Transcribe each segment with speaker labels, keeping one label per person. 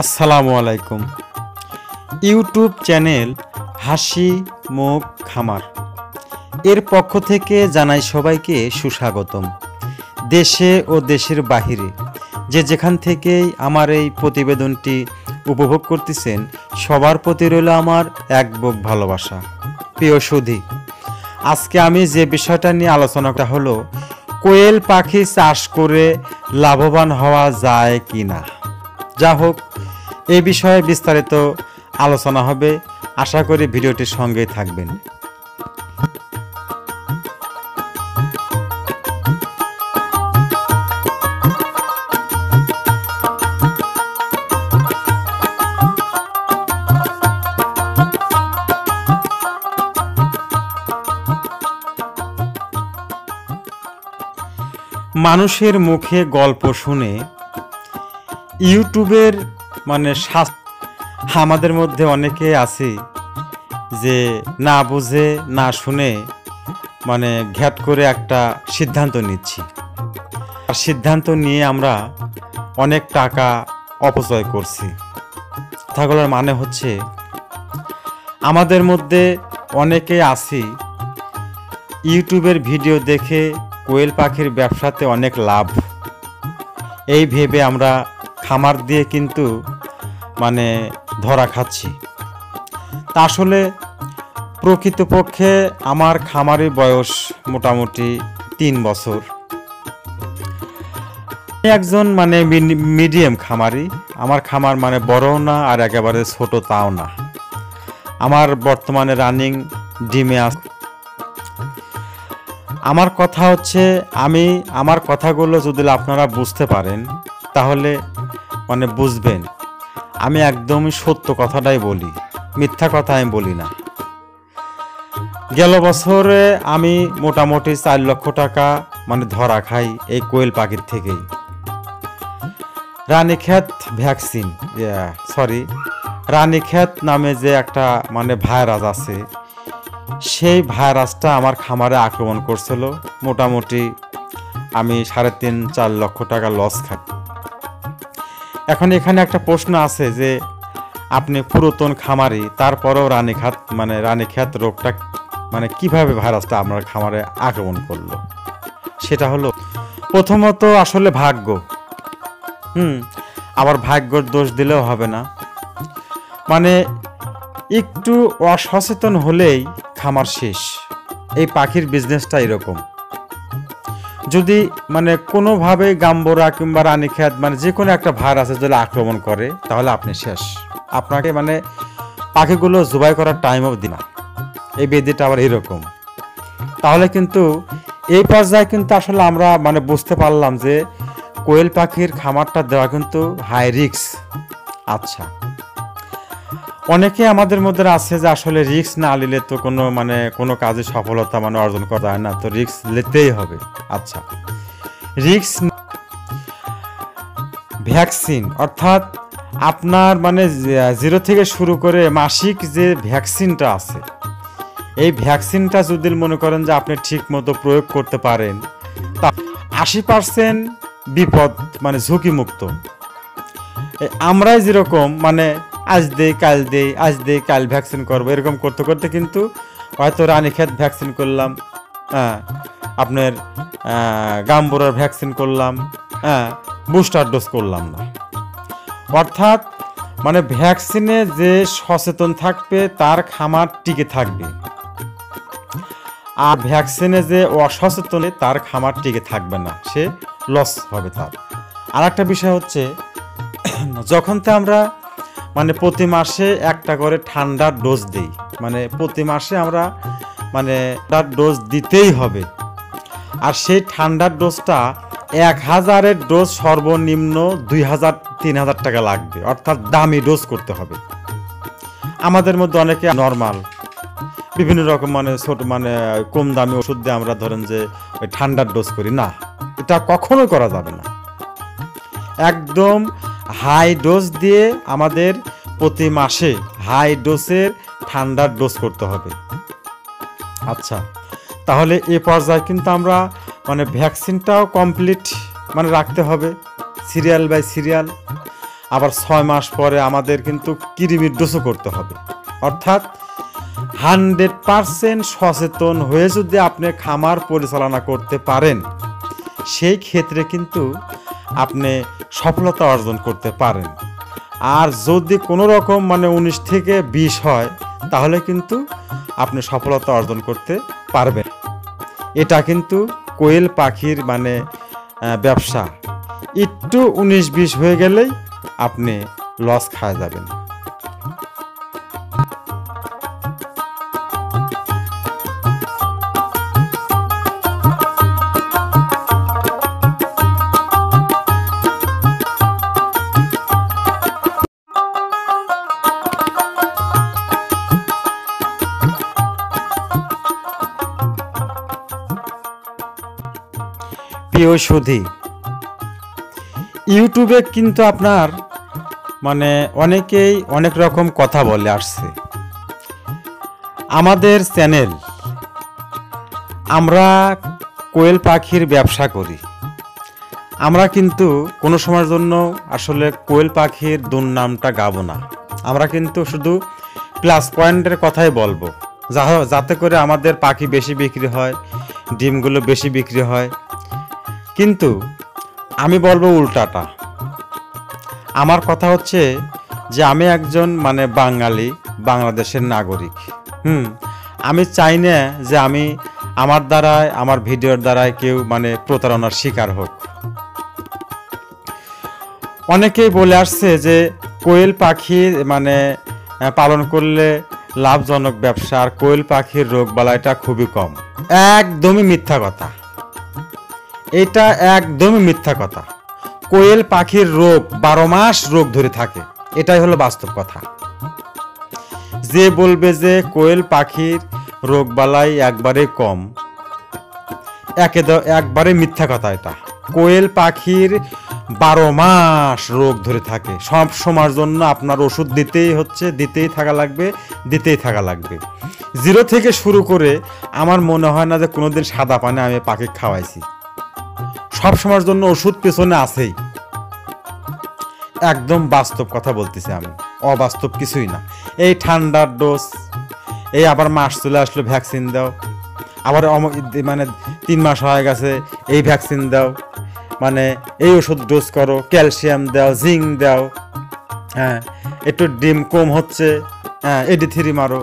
Speaker 1: আসসালামু আলাইকুম। YouTube channel হাসি মুখ খামার এর পক্ষ থেকে জানাই সবাইকে সুস্বাগতম। দেশে ও দেশের বাহিরে যে যেখান থেকেই আমার এই প্রতিবেদনটি উপভোগ করতেছেন সবার প্রতি রইল আমার এক বুক ভালোবাসা। প্রিয় সুধী, আজকে আমি যে বিষয়টা নিয়ে আলোচনাটা হলো কোয়েল পাখি চাষ করে লাভবান হওয়া যায় কি না। যা হোক, এই বিষয়ে বিস্তারিত আলোচনা হবে। আশা করি ভিডিওটির সঙ্গেই থাকবেন। মানুষের মুখে গল্প শুনে ইউটিউবের আমাদের মধ্যে অনেকে আছে যে না বুঝে না শুনে ঘ্যাট করে একটা সিদ্ধান্ত নিচ্ছি। আর সিদ্ধান্ত নিয়ে আমরা অনেক টাকা অপচয় করছি। কথাগুলোর মানে হচ্ছে আমাদের মধ্যে অনেকে আছি ইউটিউবের ভিডিও দেখে কোয়েল পাখির ব্যবসাতে অনেক লাভ, এই ভেবে আমরা খামার দিয়ে কিন্তু ধরা খাচ্ছি। তা আসলে প্রকৃতপক্ষে আমার খামারের বয়স মোটামুটি 3 বছর। একজন মিডিয়াম খামারি। আমার খামার বড়ও না আর একেবারে ছোট তাও না। আমার বর্তমানে রানিং ডিমে আছে। আমার কথা হচ্ছে আমার কথাগুলো যদি আপনারা বুঝতে পারেন তাহলে বুঝবেন আমি একদমই সত্য কথাটাই বলি, মিথ্যা কথা আমি বলি না। গেল বছরে আমি মোটামুটি 4 লক্ষ টাকা ধরা খাই এই কোয়েল পাখির থেকেই। রানীক্ষেত ভ্যাকসিন রানীক্ষেত নামে যে একটা ভাইরাস আছে, সেই ভাইরাসটা আমার খামারে আক্রমণ করছিল। মোটামুটি আমি 3.5-4 লক্ষ টাকা লস খাই। এখন এখানে একটা প্রশ্ন আছে যে আপনি পুরাতন খামারি, তারপরেও রানীক্ষেত রোগটা কিভাবে ভাইরাসটা আপনার খামারে আক্রমণ করলো। সেটা হলো প্রথমত আসলে ভাগ্য। আবার ভাগ্যর দোষ দিলেও হবে না। একটু অসচেতন হলেই খামার শেষ। এই পাখির বিজনেসটা এরকম। যদি কোনোভাবে গাম্বোরা কিংবা রানীক্ষেত যে কোনো একটা ভাইরাসে যদি আক্রমণ করে তাহলে আপনি শেষ। আপনাকে পাখিগুলো জবাই করার টাইমও দিন না। এই বেদিটা আবার এরকম। তাহলে কিন্তু এই পর্যায়ে কিন্তু আসলে আমরা বুঝতে পারলাম যে কোয়েল পাখির খামারটা দেওয়া কিন্তু হাই রিস্ক। আচ্ছা, অনেকে আমাদের মধ্যে আছে যে আসলে রিস্ক না নিলে তো কোনো কাজে সফলতা অর্জন করা যায় না, তো রিস্ক নিতেই হবে। আচ্ছা, রিস্ক ভ্যাকসিন অর্থাৎ আপনার 0 থেকে শুরু করে মাসিক যে ভ্যাকসিনটা আছে, এই ভ্যাকসিনটা যদি মনে করেন যে আপনি ঠিক মতো প্রয়োগ করতে পারেন তা 80% বিপদ ঝুঁকিমুক্ত। আমরাই যেরকম আজ দেই কাল দেই, আজ দেই কাল ভ্যাকসিন করবো, এরকম করতে করতে কিন্তু হয়তো রানীক্ষেত ভ্যাকসিন করলাম, আপনার গাম্বোরার ভ্যাকসিন করলাম, বুস্টার ডোজ করলাম না। অর্থাৎ ভ্যাকসিনে যে সচেতন থাকবে তার খামার টিকে থাকবে, আর ভ্যাকসিনে যে অসচেতন তার খামার টিকে থাকবে না, সে লস হবে তার। আর একটা বিষয় হচ্ছে যখন তো আমরা প্রতি মাসে একটা করে ঠান্ডার ডোজ দিই, প্রতি মাসে আমরা ডোজ দিতেই হবে। আর সেই ঠান্ডার ডোজটা 1000-এর ডোজ সর্বনিম্ন 2000-3000 টাকা লাগবে। অর্থাৎ দামি ডোজ করতে হবে। আমাদের মধ্যে অনেকে নর্মাল বিভিন্ন রকম ছোট কম দামি ওষুধ দিয়ে আমরা ধরেন যে ওই ঠান্ডার ডোজ করি না, এটা কখনোই করা যাবে না। একদম হাই ডোজ দিয়ে আমাদের প্রতি মাসে হাই ডোজের ঠান্ডার ডোজ করতে হবে। আচ্ছা, তাহলে এ পর্যায়ে কিন্তু আমরা ভ্যাকসিনটাও কমপ্লিট রাখতে হবে, সিরিয়াল বাই সিরিয়াল। আবার 6 মাস পরে আমাদের কিন্তু কৃমির ডোজও করতে হবে। অর্থাৎ 100% সচেতন হয়ে যদি আপনি খামার পরিচালনা করতে পারেন, সেই ক্ষেত্রে কিন্তু আপনি সফলতা অর্জন করতে পারেন। আর যদি কোনো রকম 19 থেকে 20 হয়, তাহলে কিন্তু আপনি সফলতা অর্জন করতে পারবেন। এটা কিন্তু কোয়েল পাখির ব্যবসা। একটু 19-20 হয়ে গেলেই আপনি লস খায় যাবেন। প্রিয় সুধী, ইউটিউবে কিন্তু আপনার অনেকেই অনেক রকম কথা বলে আসছে। আমাদের চ্যানেল, আমরা কোয়েল পাখির ব্যবসা করি। আমরা কিন্তু কোনো সময়ের জন্য আসলে কোয়েল পাখির দুর্নামটা গাবো না। আমরা কিন্তু শুধু প্লাস পয়েন্টের কথাই বলবো, যাতে করে আমাদের পাখি বেশি বিক্রি হয়, ডিমগুলো বেশি বিক্রি হয়। কিন্তু আমি বলবো উল্টাটা। আমার কথা হচ্ছে যে আমি একজন বাঙালি, বাংলাদেশের নাগরিক। আমি চাই না যে আমার দ্বারায়, আমার ভিডিওর দ্বারায় কেউ প্রতারণার শিকার হোক। অনেকেই বলে আসছে যে কোয়েল পাখি পালন করলে লাভজনক ব্যবসা, আর কোয়েল পাখির রোগ বালাইটা খুবই কম। একদমই মিথ্যা কথা। এটা একদমই মিথ্যা কথা। কোয়েল পাখির রোগ 12 মাস রোগ ধরে থাকে, এটাই হলো বাস্তব কথা। যে বলবে যে কোয়েল পাখির রোগ বালাই একবারে কম, একবারে মিথ্যা কথা। এটা কোয়েল পাখির 12 মাস রোগ ধরে থাকে। সব সময়ের জন্য আপনার ওষুধ দিতেই থাকা লাগবে। 0 থেকে শুরু করে আমার মনে হয় না যে কোনোদিন সাদা পানি আমি পাখি খাওয়াইছি। সব সময়ের জন্য ওষুধ পেছনে আছেই। একদম বাস্তব কথা বলতেছি আমি, অবাস্তব কিছুই না। এই ঠান্ডার ডোজ, এই আবার মাস চলে আসলো ভ্যাকসিন দাও, আবার 3 মাস হয়ে গেছে এই ভ্যাকসিন দাও, এই ওষুধ ডোজ করো, ক্যালসিয়াম দাও, জিঙ্ক দাও, হ্যাঁ একটু ডিম কম হচ্ছে, হ্যাঁ AD3 মারো,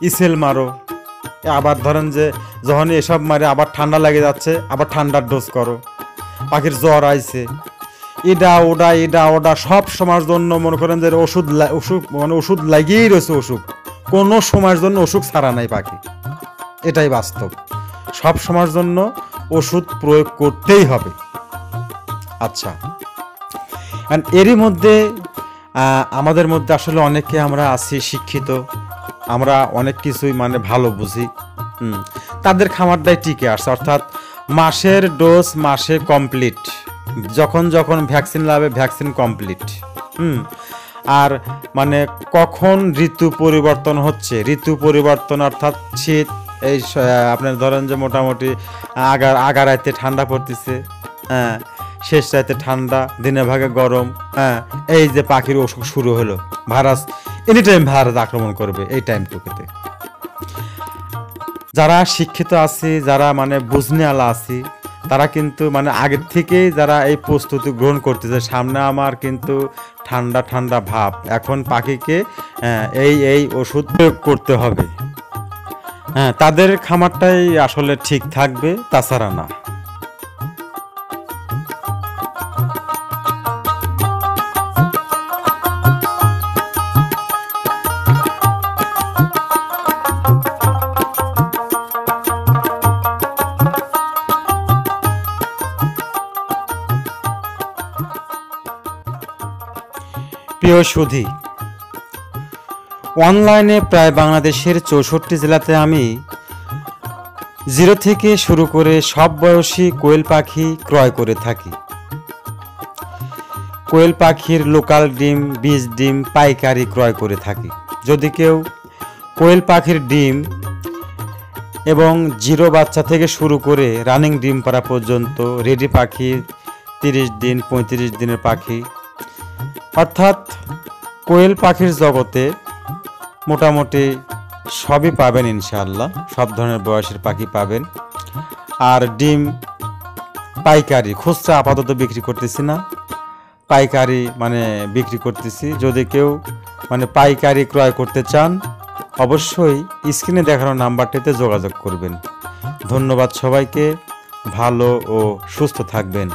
Speaker 1: ইসেল মারো। আবার ধরেন যে যখন এসব মারে আবার ঠান্ডা লেগে যাচ্ছে, আবার ঠান্ডার ডোজ করো। পাখির জ্বর আইছে, এটা ওটা সব সময়ের জন্য মনে করেন যে ওষুধ লাগিয়েই রয়েছে। ওষুধ কোনো সময়ের জন্য ওষুধ ছাড়া নাই পাখি, এটাই বাস্তব। সব সময়ের জন্য ওষুধ প্রয়োগ করতেই হবে। আচ্ছা, এরই মধ্যে আমাদের মধ্যে আসলে অনেকে আমরা আছি শিক্ষিত, আমরা অনেক কিছুই ভালো বুঝি। তাদের খামারটাই টিকে আসছে। অর্থাৎ মাসের ডোজ মাসে কমপ্লিট, যখন ভ্যাকসিন লাগবে ভ্যাকসিন কমপ্লিট। আর কখন ঋতু পরিবর্তন হচ্ছে, ঋতু পরিবর্তন অর্থাৎ শীত, এই আপনার ধরেন যে মোটামুটি আগা রাতে ঠান্ডা পড়তেছে, হ্যাঁ শেষ রাতে ঠান্ডা, দিনের ভাগে গরম, হ্যাঁ এই যে পাখির অসুখ শুরু হলো, ভাইরাস এনি টাইম ভাইরাস আক্রমণ করবে এই টাইমটুকুতে। যারা শিক্ষিত আছি, যারা বুঝনেওয়ালা আছি, তারা কিন্তু আগের থেকেই যারা এই প্রস্তুতি গ্রহণ করতেছে, সামনে আমার কিন্তু ঠান্ডা ভাব, এখন পাখিকে এই ওষুধ প্রয়োগ করতে হবে, হ্যাঁ তাদের খামারটাই আসলে ঠিক থাকবে, তাছাড়া না। প্রিয় সুধী, অনলাইনে প্রায় বাংলাদেশের 64 জেলাতে আমি 0 থেকে শুরু করে সব বয়সী কোয়েল পাখি ক্রয় করে থাকি। কোয়েল পাখির লোকাল ডিম, বীজ ডিম পাইকারি ক্রয় করে থাকি। যদি কেউ কোয়েল পাখির ডিম এবং 0 বাচ্চা থেকে শুরু করে রানিং ডিম পাড়া পর্যন্ত রেডি পাখি, 30 দিন 35 দিনের পাখি অর্থাৎ কোয়েল পাখির জগতে মোটামুটি সবই পাবেন ইনশাআল্লাহ, সব ধরনের বয়সের পাখি পাবেন। আর ডিম পাইকারি, খুচরা আপাতত বিক্রি করতেছি না, পাইকারি মানে বিক্রি করতেছি। যদি কেউ মানে পাইকারি ক্রয় করতে চান অবশ্যই স্ক্রিনে দেখানো নাম্বারটিতে যোগাযোগ করবেন। ধন্যবাদ সবাইকে, ভালো ও সুস্থ থাকবেন।